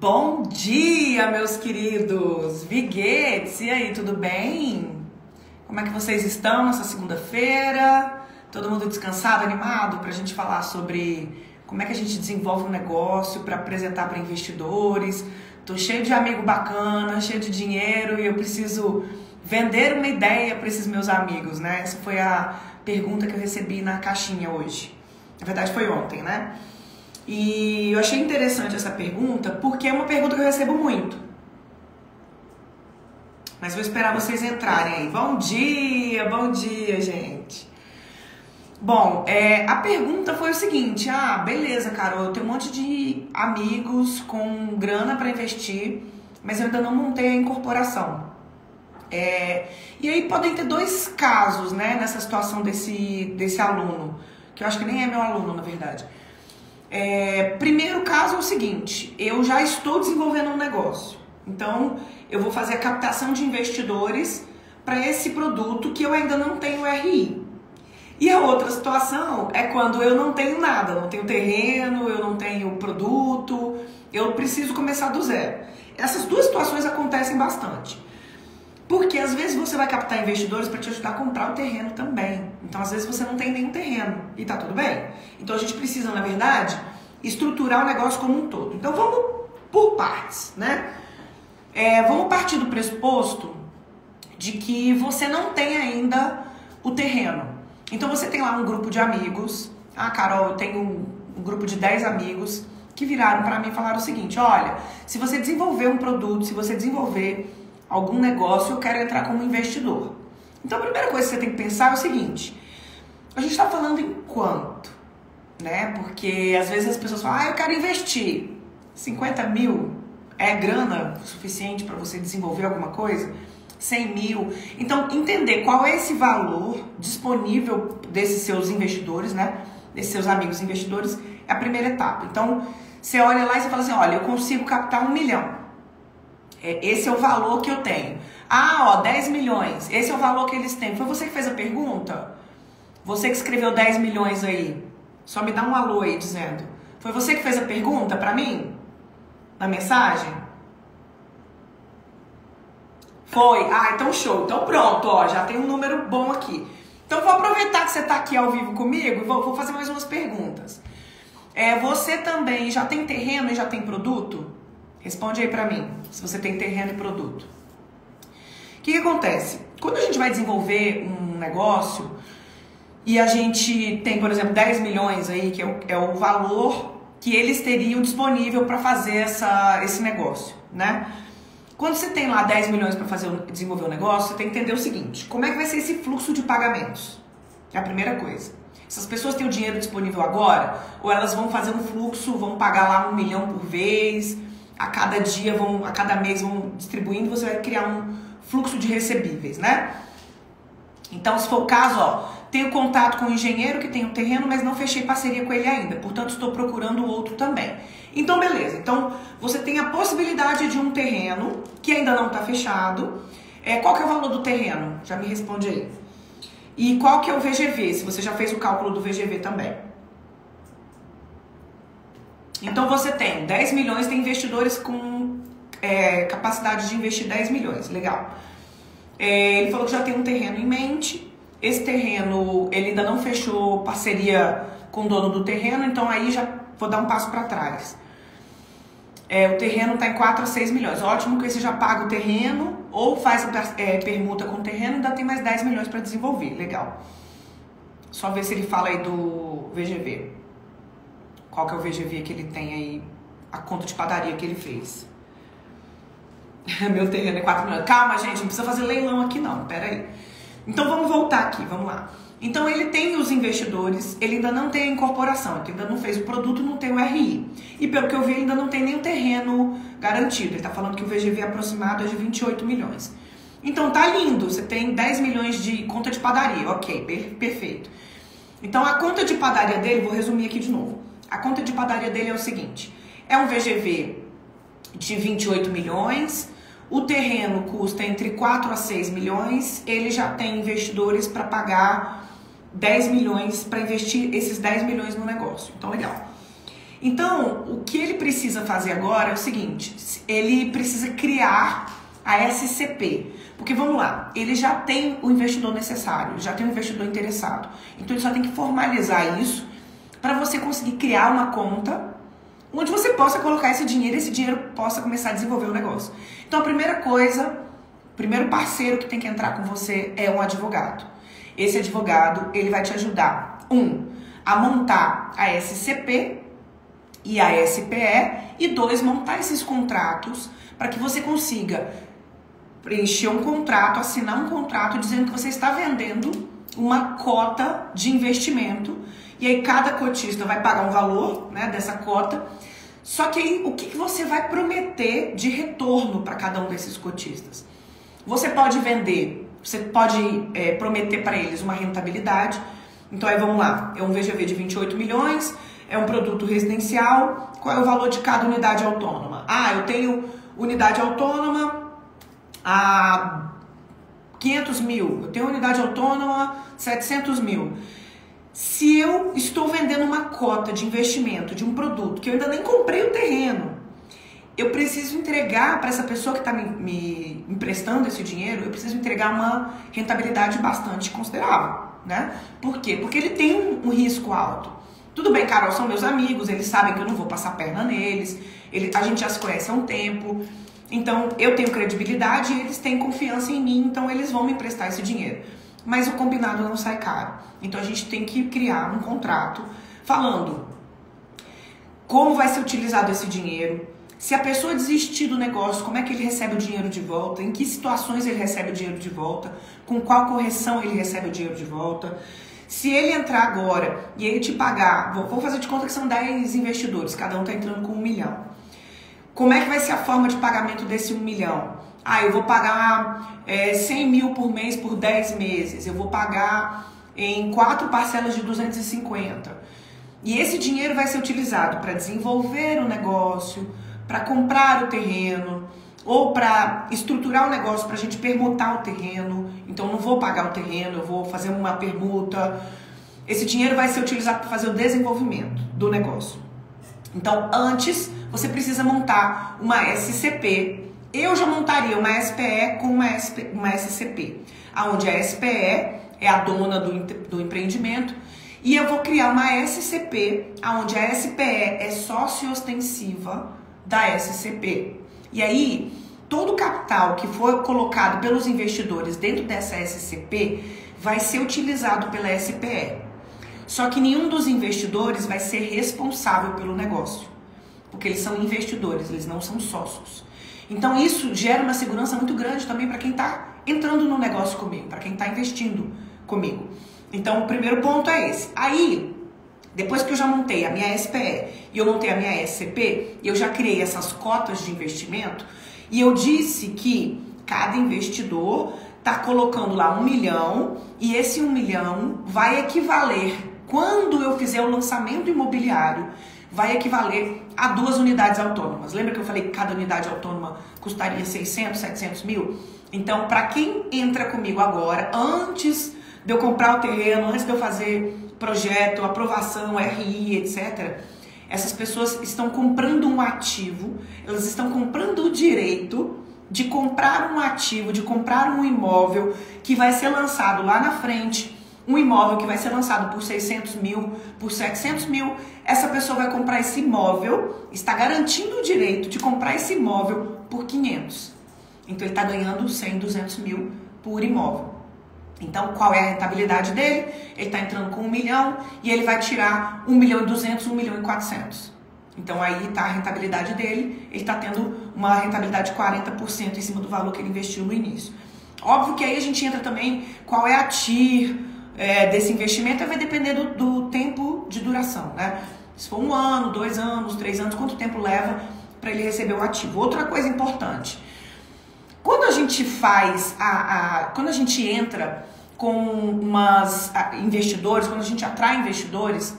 Bom dia, meus queridos Viguetes! E aí, tudo bem? Como é que vocês estão nessa segunda-feira? Todo mundo descansado, animado pra gente falar sobre como é que a gente desenvolve um negócio para apresentar para investidores. Tô cheio de amigo bacana, cheio de dinheiro e eu preciso vender uma ideia para esses meus amigos, né? Essa foi a pergunta que eu recebi na caixinha hoje. Na verdade foi ontem, né? E eu achei interessante essa pergunta porque é uma pergunta que eu recebo muito. Mas vou esperar vocês entrarem aí. Bom dia, gente. Bom, a pergunta foi o seguinte: beleza, Carol, eu tenho um monte de amigos com grana para investir, mas eu ainda não montei a incorporação. E aí podem ter dois casos, né, nessa situação desse aluno, que eu acho que nem é meu aluno, na verdade. Primeiro caso é o seguinte: eu já estou desenvolvendo um negócio, então eu vou fazer a captação de investidores para esse produto que eu ainda não tenho RI. E a outra situação é quando eu não tenho nada, não tenho terreno, eu não tenho produto, eu preciso começar do zero. Essas duas situações acontecem bastante. Porque às vezes você vai captar investidores para te ajudar a comprar o terreno também. Então às vezes você não tem nenhum terreno e tá tudo bem. Então a gente precisa, na verdade, estruturar o negócio como um todo. Então vamos por partes, né? Vamos partir do pressuposto de que você não tem ainda o terreno. Então você tem lá um grupo de amigos. Carol, eu tenho um grupo de 10 amigos que viraram para mim e falaram o seguinte: olha, se você desenvolver um produto, se você desenvolver algum negócio, eu quero entrar como investidor. Então a primeira coisa que você tem que pensar é o seguinte: a gente está falando em quanto? Né? Porque às vezes as pessoas falam: eu quero investir 50 mil, é grana suficiente para você desenvolver alguma coisa? 100 mil. Então, entender qual é esse valor disponível desses seus investidores, né? Desses seus amigos investidores, é a primeira etapa. Então, você olha lá e você fala assim: olha, eu consigo captar 1 milhão. Esse é o valor que eu tenho. 10 milhões. Esse é o valor que eles têm. Foi você que fez a pergunta? Você que escreveu 10 milhões aí? Só me dá um alô aí dizendo. Foi você que fez a pergunta pra mim? Na mensagem? Foi? Então show. Então pronto, ó, já tem um número bom aqui. Então vou aproveitar que você tá aqui ao vivo comigo e vou fazer mais umas perguntas. Você também já tem terreno e já tem produto? Responde aí pra mim, se você tem terreno e produto. O que acontece? Quando a gente vai desenvolver um negócio e a gente tem, por exemplo, 10 milhões aí, que é o valor que eles teriam disponível para fazer esse negócio, né? Quando você tem lá 10 milhões para desenvolver um negócio, você tem que entender o seguinte: como é que vai ser esse fluxo de pagamentos? É a primeira coisa. Essas pessoas têm o dinheiro disponível agora, ou elas vão fazer um fluxo, vão pagar lá 1 milhão por vez, a cada dia, a cada mês vão distribuindo, você vai criar um fluxo de recebíveis, né? Então, se for o caso, tenho contato com um engenheiro que tem um terreno, mas não fechei parceria com ele ainda, portanto estou procurando outro também. Então, beleza. Então, você tem a possibilidade de um terreno que ainda não está fechado. Qual que é o valor do terreno? Já me responde aí. E qual que é o VGV, se você já fez o cálculo do VGV também. Então, você tem 10 milhões, tem investidores com capacidade de investir 10 milhões. Legal. Ele falou que já tem um terreno em mente. Esse terreno, ele ainda não fechou parceria com o dono do terreno, então aí já vou dar um passo para trás. O terreno está em 4 a 6 milhões. Ótimo que você já paga o terreno ou faz permuta com o terreno e ainda tem mais 10 milhões para desenvolver. Legal. Só ver se ele fala aí do VGV. Qual que é o VGV que ele tem aí, a conta de padaria que ele fez. Meu terreno é 4 milhões. Calma, gente, não precisa fazer leilão aqui não, pera aí. Então vamos voltar aqui, vamos lá. Então ele tem os investidores, ele ainda não tem a incorporação, ele ainda não fez o produto, não tem o RI. E pelo que eu vi, ele ainda não tem nem o terreno garantido. Ele está falando que o VGV aproximado é de 28 milhões. Então tá lindo, você tem 10 milhões de conta de padaria, ok, perfeito. Então a conta de padaria dele, vou resumir aqui de novo. A conta de padaria dele é o seguinte: é um VGV de 28 milhões, o terreno custa entre 4 a 6 milhões, ele já tem investidores para pagar 10 milhões, para investir esses 10 milhões no negócio. Então, legal. Então, o que ele precisa fazer agora é o seguinte, ele precisa criar a SCP. Porque vamos lá, ele já tem o investidor necessário, já tem o investidor interessado. Então ele só tem que formalizar isso para você conseguir criar uma conta onde você possa colocar esse dinheiro possa começar a desenvolver o negócio. Então a primeira coisa, o primeiro parceiro que tem que entrar com você é um advogado. Esse advogado, ele vai te ajudar, a montar a SCP e a SPE, e 2, montar esses contratos para que você consiga preencher um contrato, assinar um contrato dizendo que você está vendendo uma cota de investimento, e aí cada cotista vai pagar um valor, né, dessa cota. Só que aí o que você vai prometer de retorno para cada um desses cotistas? Você pode vender, você pode prometer para eles uma rentabilidade. Então aí vamos lá, é um VGV de 28 milhões, é um produto residencial, qual é o valor de cada unidade autônoma? Ah, eu tenho unidade autônoma a 500 mil, eu tenho unidade autônoma 700 mil. Se eu estou vendendo uma cota de investimento de um produto que eu ainda nem comprei o terreno, eu preciso entregar para essa pessoa que está me emprestando esse dinheiro, eu preciso entregar uma rentabilidade bastante considerável, né? Por quê? Porque ele tem um risco alto. Tudo bem, Carol, são meus amigos, eles sabem que eu não vou passar perna neles, a gente já se conhece há um tempo. Então, eu tenho credibilidade e eles têm confiança em mim, então eles vão me emprestar esse dinheiro. Mas o combinado não sai caro. Então, a gente tem que criar um contrato falando como vai ser utilizado esse dinheiro, se a pessoa desistir do negócio, como é que ele recebe o dinheiro de volta, em que situações ele recebe o dinheiro de volta, com qual correção ele recebe o dinheiro de volta. Se ele entrar agora e ele te pagar, vou fazer de conta que são 10 investidores, cada um está entrando com 1 milhão. Como é que vai ser a forma de pagamento desse 1 milhão? Ah, eu vou pagar 100 mil por mês por 10 meses. Eu vou pagar em 4 parcelas de 250. E esse dinheiro vai ser utilizado para desenvolver o negócio, para comprar o terreno, ou para estruturar o negócio, para a gente permutar o terreno. Então, eu não vou pagar o terreno, eu vou fazer uma permuta. Esse dinheiro vai ser utilizado para fazer o desenvolvimento do negócio. Então, antes, você precisa montar uma SCP. Eu já montaria uma SPE com uma SCP, onde a SPE é a dona do empreendimento, e eu vou criar uma SCP, onde a SPE é sócio ostensiva da SCP. E aí, todo o capital que for colocado pelos investidores dentro dessa SCP vai ser utilizado pela SPE. Só que nenhum dos investidores vai ser responsável pelo negócio, porque eles são investidores, eles não são sócios. Então isso gera uma segurança muito grande também para quem está entrando no negócio comigo, para quem está investindo comigo. Então o primeiro ponto é esse. Aí, depois que eu já montei a minha SPE e eu montei a minha SCP, eu já criei essas cotas de investimento e eu disse que cada investidor está colocando lá 1 milhão e esse 1 milhão vai equivaler, quando eu fizer o lançamento imobiliário, vai equivaler a 2 unidades autônomas. Lembra que eu falei que cada unidade autônoma custaria 600, 700 mil? Então, para quem entra comigo agora, antes de eu comprar o terreno, antes de eu fazer projeto, aprovação, RI, etc., essas pessoas estão comprando um ativo, elas estão comprando o direito de comprar um ativo, de comprar um imóvel que vai ser lançado lá na frente, um imóvel que vai ser lançado por 600 mil, por 700 mil, essa pessoa vai comprar esse imóvel, está garantindo o direito de comprar esse imóvel por 500. Então ele está ganhando 100, 200 mil por imóvel. Então qual é a rentabilidade dele? Ele está entrando com 1 milhão e ele vai tirar 1 milhão e 200, 1 milhão e 400. Então aí está a rentabilidade dele, ele está tendo uma rentabilidade de 40% em cima do valor que ele investiu no início. Óbvio que aí a gente entra também qual é a TIR desse investimento, vai depender do tempo de duração, né? Se for 1 ano, 2 anos, 3 anos, quanto tempo leva para ele receber o ativo? Outra coisa importante, quando a gente faz, quando a gente entra com investidores, quando a gente atrai investidores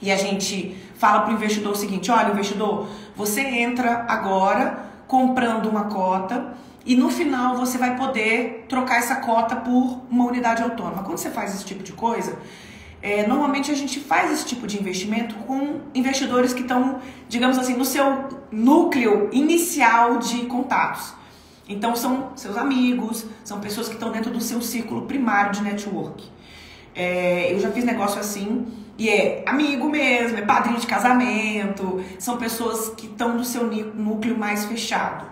e a gente fala para o investidor o seguinte: olha, investidor, você entra agora comprando uma cota e no final você vai poder trocar essa cota por uma unidade autônoma. Quando você faz esse tipo de coisa, Normalmente a gente faz esse tipo de investimento com investidores que estão, digamos assim, no seu núcleo inicial de contatos. Então são seus amigos, são pessoas que estão dentro do seu círculo primário de network. Eu já fiz negócio assim, e é amigo mesmo, é padrinho de casamento, são pessoas que estão no seu núcleo mais fechado.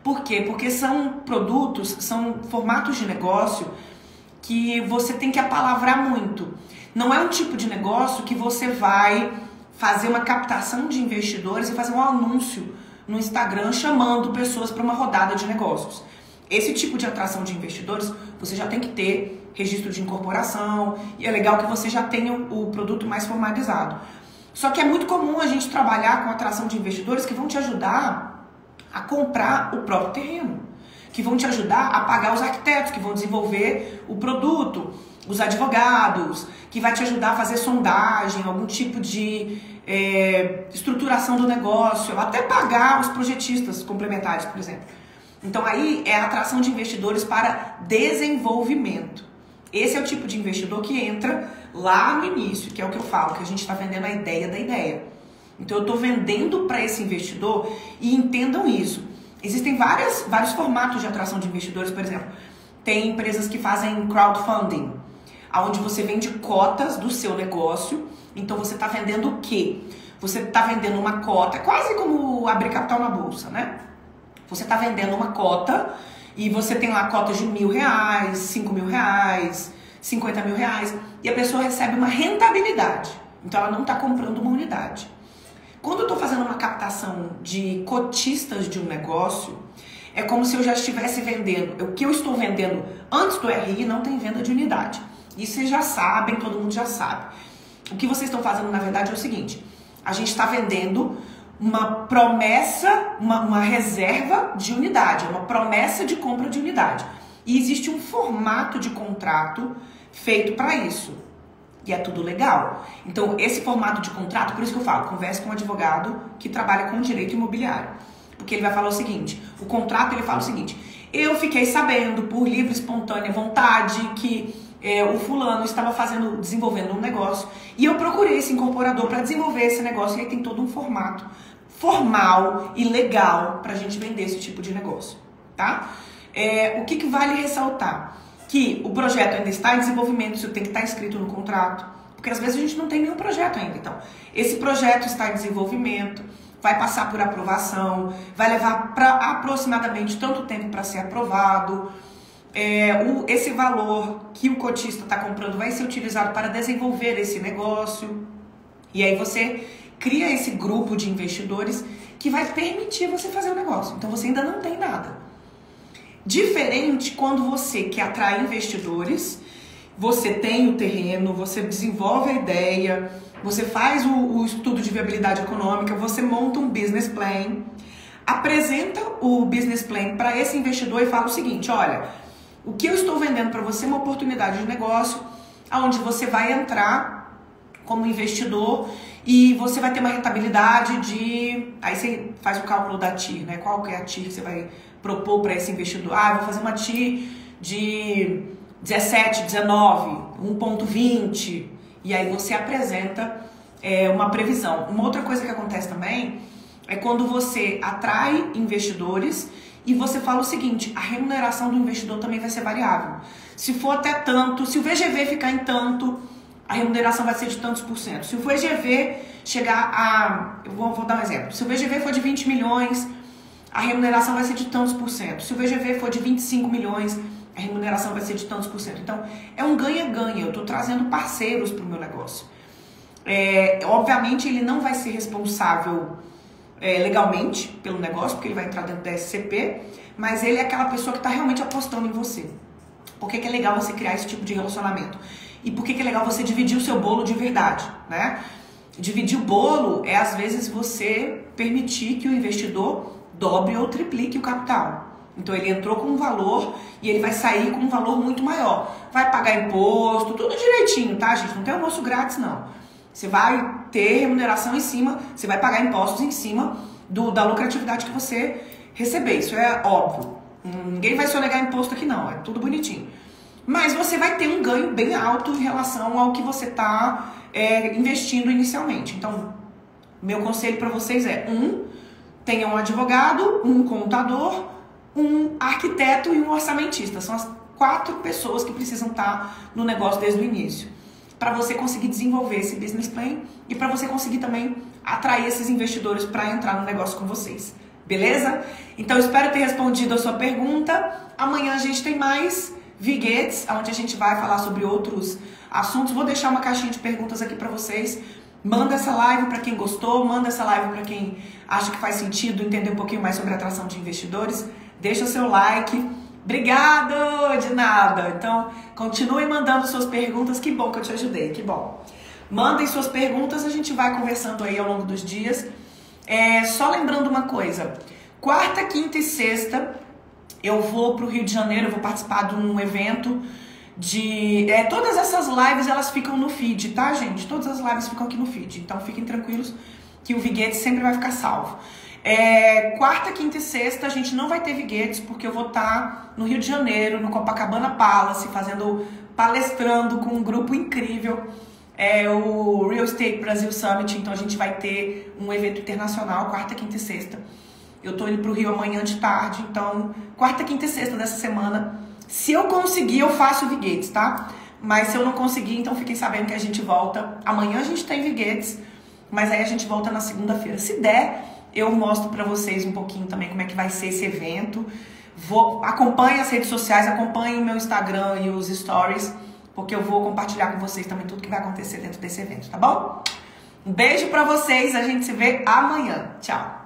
Por quê? Porque são produtos, são formatos de negócio que você tem que apalavrar muito. Não é um tipo de negócio que você vai fazer uma captação de investidores e fazer um anúncio no Instagram chamando pessoas para uma rodada de negócios. Esse tipo de atração de investidores, você já tem que ter registro de incorporação e é legal que você já tenha o produto mais formalizado. Só que é muito comum a gente trabalhar com atração de investidores que vão te ajudar a comprar o próprio terreno, que vão te ajudar a pagar os arquitetos, que vão desenvolver o produto, os advogados, que vai te ajudar a fazer sondagem, algum tipo de estruturação do negócio, até pagar os projetistas complementares, por exemplo. Então aí é a atração de investidores para desenvolvimento. Esse é o tipo de investidor que entra lá no início, que é o que eu falo, que a gente está vendendo a ideia da ideia. Então eu estou vendendo para esse investidor e entendam isso. Existem vários formatos de atração de investidores, por exemplo. Tem empresas que fazem crowdfunding, onde você vende cotas do seu negócio. Então você está vendendo o quê? Você está vendendo uma cota, quase como abrir capital na bolsa, né? Você está vendendo uma cota e você tem lá cotas de R$1.000, R$5.000, R$50.000 e a pessoa recebe uma rentabilidade. Então ela não está comprando uma unidade. Quando eu estou fazendo uma captação de cotistas de um negócio, é como se eu já estivesse vendendo. O que eu estou vendendo antes do RI não tem venda de unidade. Isso vocês já sabem, todo mundo já sabe. O que vocês estão fazendo, na verdade, é o seguinte. A gente está vendendo uma promessa, uma reserva de unidade, uma promessa de compra de unidade. E existe um formato de contrato feito para isso. E é tudo legal. Então, esse formato de contrato, por isso que eu falo, converse com um advogado que trabalha com direito imobiliário. Porque ele vai falar o seguinte, o contrato ele fala o seguinte, eu fiquei sabendo por livre e espontânea vontade que o fulano estava desenvolvendo um negócio e eu procurei esse incorporador para desenvolver esse negócio e aí tem todo um formato formal e legal para a gente vender esse tipo de negócio, tá? O que vale ressaltar? Que o projeto ainda está em desenvolvimento, isso tem que estar escrito no contrato, porque às vezes a gente não tem nenhum projeto ainda. Então, esse projeto está em desenvolvimento, vai passar por aprovação, vai levar aproximadamente tanto tempo para ser aprovado. Esse valor que o cotista está comprando vai ser utilizado para desenvolver esse negócio. E aí você cria esse grupo de investidores que vai permitir você fazer o negócio. Então você ainda não tem nada. Diferente quando você quer atrair investidores, você tem o terreno, você desenvolve a ideia, você faz o estudo de viabilidade econômica, você monta um business plan, apresenta o business plan para esse investidor e fala o seguinte, olha, o que eu estou vendendo para você é uma oportunidade de negócio, onde você vai entrar como investidor e você vai ter uma rentabilidade de... Aí você faz o cálculo da TIR, né? Qual que é a TIR que você vai propor para esse investidor? Eu vou fazer uma TIR de 17, 19, 1,20 e aí você apresenta uma previsão. Uma outra coisa que acontece também é quando você atrai investidores e você fala o seguinte, a remuneração do investidor também vai ser variável. Se for até tanto, se o VGV ficar em tanto, a remuneração vai ser de tantos por cento. Se o VGV chegar a... Eu vou dar um exemplo. Se o VGV for de 20 milhões, a remuneração vai ser de tantos por cento. Se o VGV for de 25 milhões, a remuneração vai ser de tantos por cento. Então, é um ganha-ganha. Eu estou trazendo parceiros para o meu negócio. Obviamente, ele não vai ser responsável legalmente pelo negócio, porque ele vai entrar dentro da SCP, mas ele é aquela pessoa que está realmente apostando em você. Por que é legal você criar esse tipo de relacionamento? E por que é legal você dividir o seu bolo de verdade, né? Dividir o bolo é, às vezes, você permitir que o investidor dobre ou triplique o capital. Então, ele entrou com um valor e ele vai sair com um valor muito maior. Vai pagar imposto, tudo direitinho, tá, gente? Não tem almoço grátis, não. Você vai ter remuneração em cima, você vai pagar impostos em cima da lucratividade que você receber. Isso é óbvio. Ninguém vai sonegar imposto aqui, não. É tudo bonitinho. mas você vai ter um ganho bem alto em relação ao que você está investindo inicialmente. Então, meu conselho para vocês é: tenha um advogado, um contador, um arquiteto e um orçamentista. São as 4 pessoas que precisam estar no negócio desde o início, para você conseguir desenvolver esse business plan e para você conseguir também atrair esses investidores para entrar no negócio com vocês. Beleza? Então, espero ter respondido a sua pergunta. Amanhã a gente tem mais Viguetes, onde a gente vai falar sobre outros assuntos. Vou deixar uma caixinha de perguntas aqui para vocês. Manda essa live para quem gostou, manda essa live para quem acha que faz sentido entender um pouquinho mais sobre atração de investidores. Deixa o seu like. Obrigado! De nada. Então, continue mandando suas perguntas. Que bom que eu te ajudei, que bom. Mandem suas perguntas, a gente vai conversando aí ao longo dos dias. Só lembrando uma coisa. Quarta, quinta e sexta, eu vou para o Rio de Janeiro, eu vou participar de um evento de... todas essas lives, elas ficam no feed, tá, gente? Todas as lives ficam aqui no feed. Então, fiquem tranquilos que o Viguetes sempre vai ficar salvo. Quarta, quinta e sexta a gente não vai ter Viguetes, porque eu vou estar no Rio de Janeiro, no Copacabana Palace, palestrando com um grupo incrível, o Real Estate Brasil Summit. Então a gente vai ter um evento internacional, quarta, quinta e sexta. Eu tô indo pro Rio amanhã de tarde, então quarta, quinta e sexta dessa semana, se eu conseguir, eu faço o Viguetes, tá? Mas se eu não conseguir, então fiquem sabendo que a gente volta. Amanhã a gente tem Viguetes, mas aí a gente volta na segunda-feira. Se der, eu mostro pra vocês um pouquinho também como é que vai ser esse evento. Acompanhe as redes sociais, acompanhe o meu Instagram e os stories, porque eu vou compartilhar com vocês também tudo que vai acontecer dentro desse evento, tá bom? Um beijo pra vocês, a gente se vê amanhã. Tchau!